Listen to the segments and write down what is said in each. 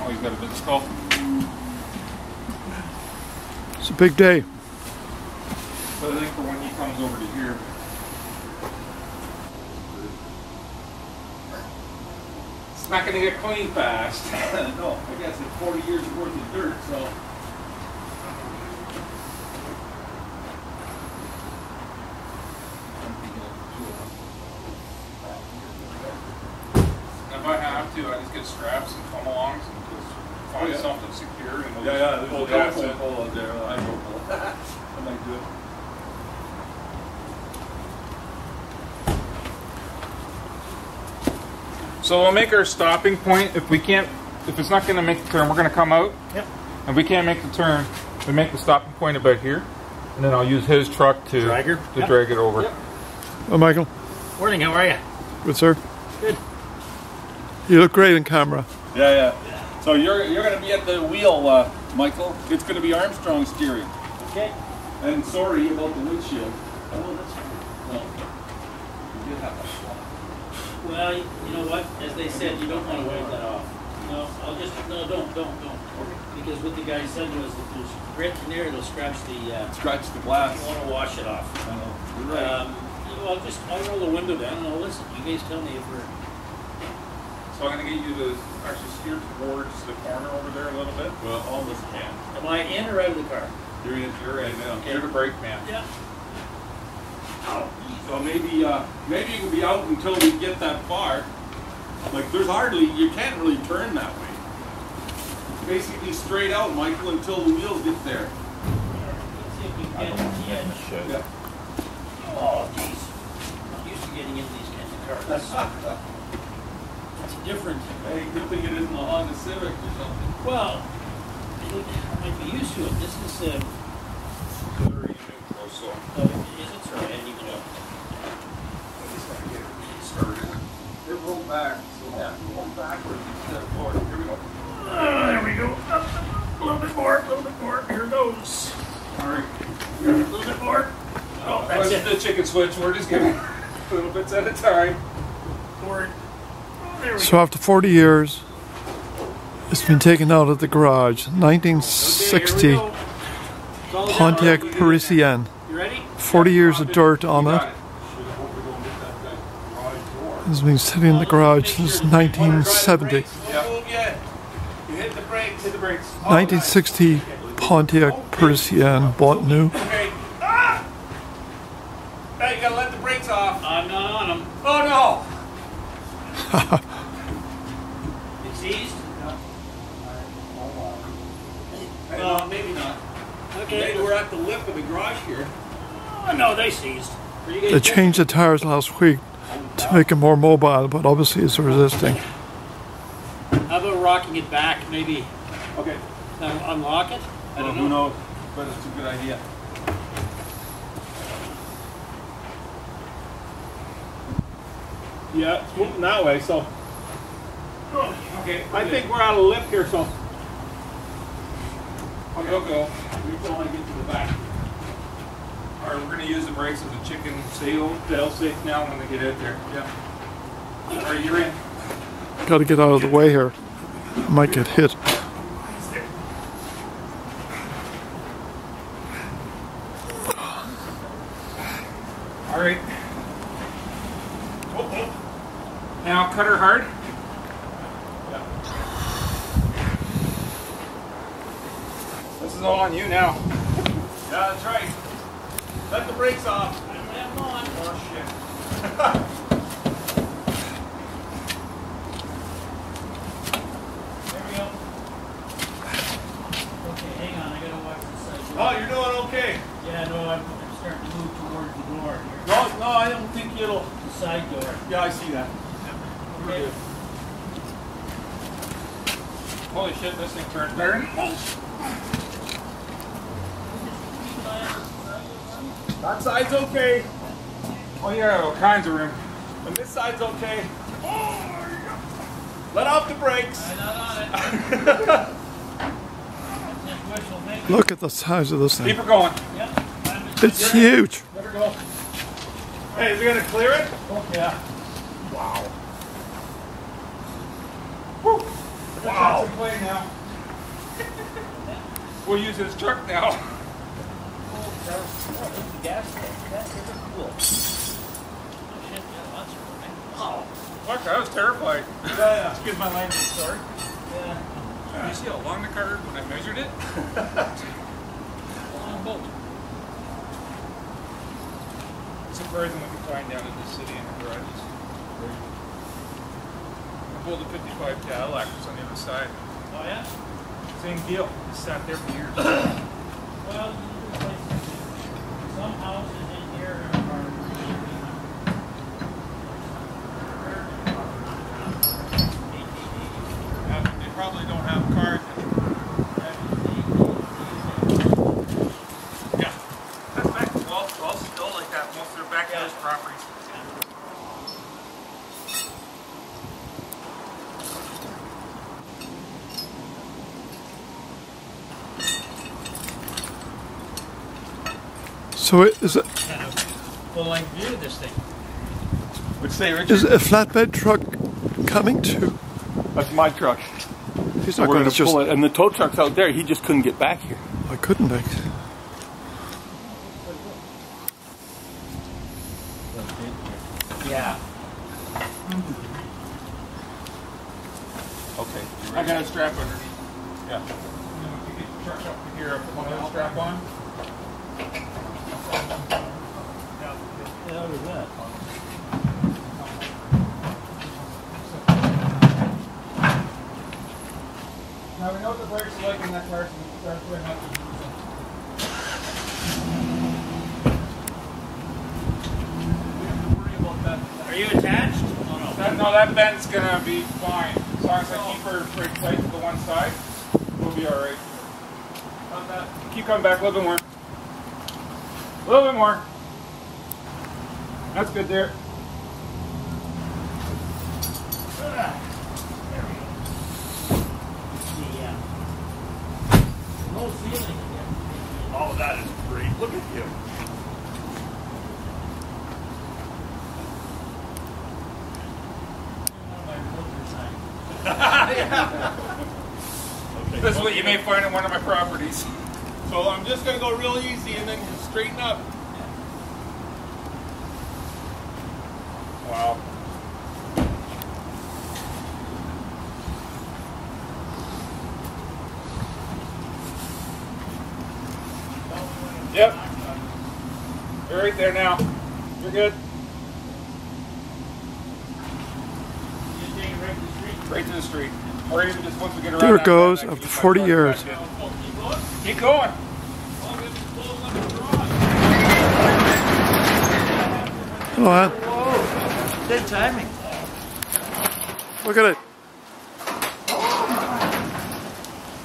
he's got a big skull. It's a big day. But I think for when he comes over to here. It's not going to get clean fast. No, I guess it's 40 years worth of dirt, so. If I have to, I just get straps and come along and just find something secure and we'll There's a telephone it. pole out there. I don't know. That might do it. So we'll make our stopping point. If it's not going to make the turn, we're going to come out. Yep. If we can't make the turn, we make the stopping point about here, and then I'll use his truck to drag it over. Yep. Oh, Michael. Morning, how are you? Good, sir. Good. You look great on camera. Yeah. So you're going to be at the wheel, Michael. It's going to be Armstrong steering. Okay. And sorry about the windshield. Oh, that's fine. No. You did have that swap. Well, you know what? As they said, you don't want to wipe that off. No, don't. Because what the guy said was if there's grit in there, it'll scratch the glass. You want to wash it off. I know. You're right. I'll roll the window down and I'll listen. You guys tell me if we're... So I'm going to get you to actually steer towards the corner over there a little bit. Well, almost can. Am I in or out of the car? You're in now. Okay. You're the brake man. Yeah. So maybe you can be out until we get that far. Like you can't really turn that way. Basically straight out, Michael, until the wheels get there. Let's see if we can get to the edge. Yeah. Oh, jeez. I'm not used to getting into these kinds of cars. It's different. Hey, good thing it isn't a Honda Civic or something. Well, I think I might be used to it. This is Very neutral, so is it? Sorry, I didn't even know. started. It rolled back, so yeah, roll backwards instead of forward. Here we go. There we go. Up, a little bit more. Here goes. Alright. A little bit more. Oh, that's it. The chicken switch. We're just giving little bits at a time. Forward. There we So after 40 years, it's been taken out of the garage. 1960 Pontiac Parisienne. You ready? 40 years of dirt on it. It's been sitting in the garage since 1970. You hit the brakes. Hit the brakes. 1960 Pontiac Parisienne, bought new. Okay. Ah! Now you gotta let the brakes off. I'm not on them. Oh no! It's eased? Well, maybe not. Okay. Maybe we're at the lip of the garage here. Oh, no, they seized. Are you guys They changed the tires last week to make it more mobile, but obviously it's resisting. How about rocking it back, maybe Okay. unlock it? I don't know. Who knows? But it's a good idea. Yeah, it's moving that way, so. Okay. I think we're out of lip here, so. Okay, we'll go. We don't want to get to the back. Alright, we're going to use the brakes as a chicken fail safe now when they get out there. Yeah. Alright, you're in. Got to get out of the way here. I might get hit. Alright. Now cut her hard. This is all on you now. Yeah, that's right. Let the brakes off. I don't have them on. Oh, shit. There we go. Okay, hang on. I gotta watch this side. Oh, you're doing okay. Yeah, no, I'm starting to move towards the door here. No, I don't think it'll. The side door. Yeah, I see that. Okay. Holy shit, this thing turned burn. That side's okay. Oh yeah, all kinds of room. And this side's okay. Let off the brakes. I'm not on it. Just wishful thinking. Look at the size of this Keep thing. her going. Yep. It's huge. Let her go. Hey, is it gonna clear it? Oh, yeah. Wow. Wow. Wow. It's a play now. We'll use his truck now. The gas tank. That's cool. Oh shit, yeah, lots of room, man. Wow. Fuck, I was terrified. Yeah. Excuse my language, sorry. Yeah. You see how long the car is when I measured it? Long boat. Surprising what you find down in this city in the garages. I pulled a 55 Cadillac just on the other side. Oh yeah? Same deal. It sat there for years. Well, some houses in here are They probably don't have cars. Yeah. That's back. Well, still like that. Most of their backyard properties. So is it? kind of full-length view of this thing. What'd you say, Richard? Is a flatbed truck coming to? That's my truck. He's So not we're going going to to just. pull it, and the tow truck's out there. He just couldn't get back here. I couldn't. Yeah. Okay. I got a strap underneath. Yeah. And then if you get your truck up to here, put one little strap on. Yeah, look at that. Now we know what the brakes are like in that car, so we can start putting up the Are you attached? Oh no. that bend's gonna be fine. As long as I keep her pretty tight to the one side, we'll be alright. Keep coming back a little bit more. A little bit more. That's good there. No ceiling again. Oh, that is great. Look at him. Okay. This is what you may find on one of my properties. So I'm just going to go real easy and then straighten up. Wow. Yep. You're right there now. You're good. Right to the street. Or even just once we get around. There it that goes, bend, after 40 years. Keep going. Hello, Ann. Whoa, good timing. Look at it.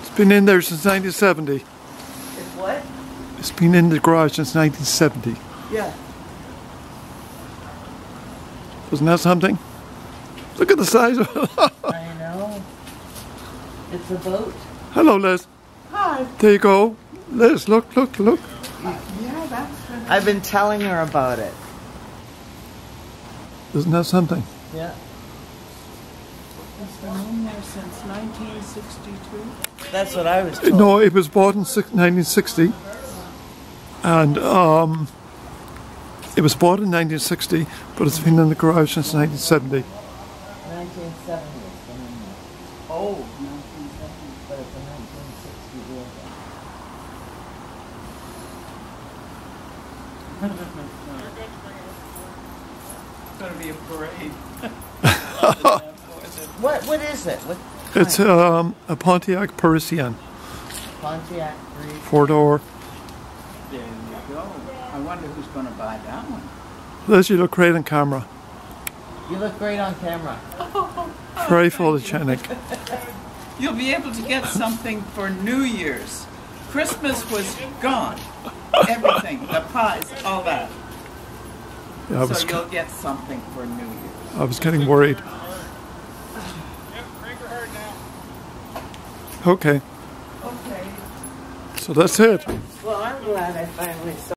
It's been in there since 1970. It's what? It's been in the garage since 1970. Yeah. Wasn't that something? Look at the size of it. I know. It's a boat. Hello, Liz. Hi. There you go. Liz, look. Yeah, that's good. I've been telling her about it. Isn't that something? Yeah. It's been in there since 1962. That's what I was told. No, it was bought in 1960. And it was bought in 1960, but it's been in the garage since 1970. 1970 it's been in there. Oh, 1970, but it's a 1960 vehicle. It's going to be a parade. What is it? What It's kind? a Pontiac Parisienne, Pontiac Parisienne. 4-door. There you go. I wonder who's going to buy that one. Liz, you look great on camera. You look great on camera. Very photogenic. You'll be able to get something for New Year's. Christmas was gone. Everything, the pies, all that. Yeah, So you'll get something for New Year's. I was getting worried. Yep, crank her hard now. Okay, Okay. so that's it. Well, I'm glad I finally saw.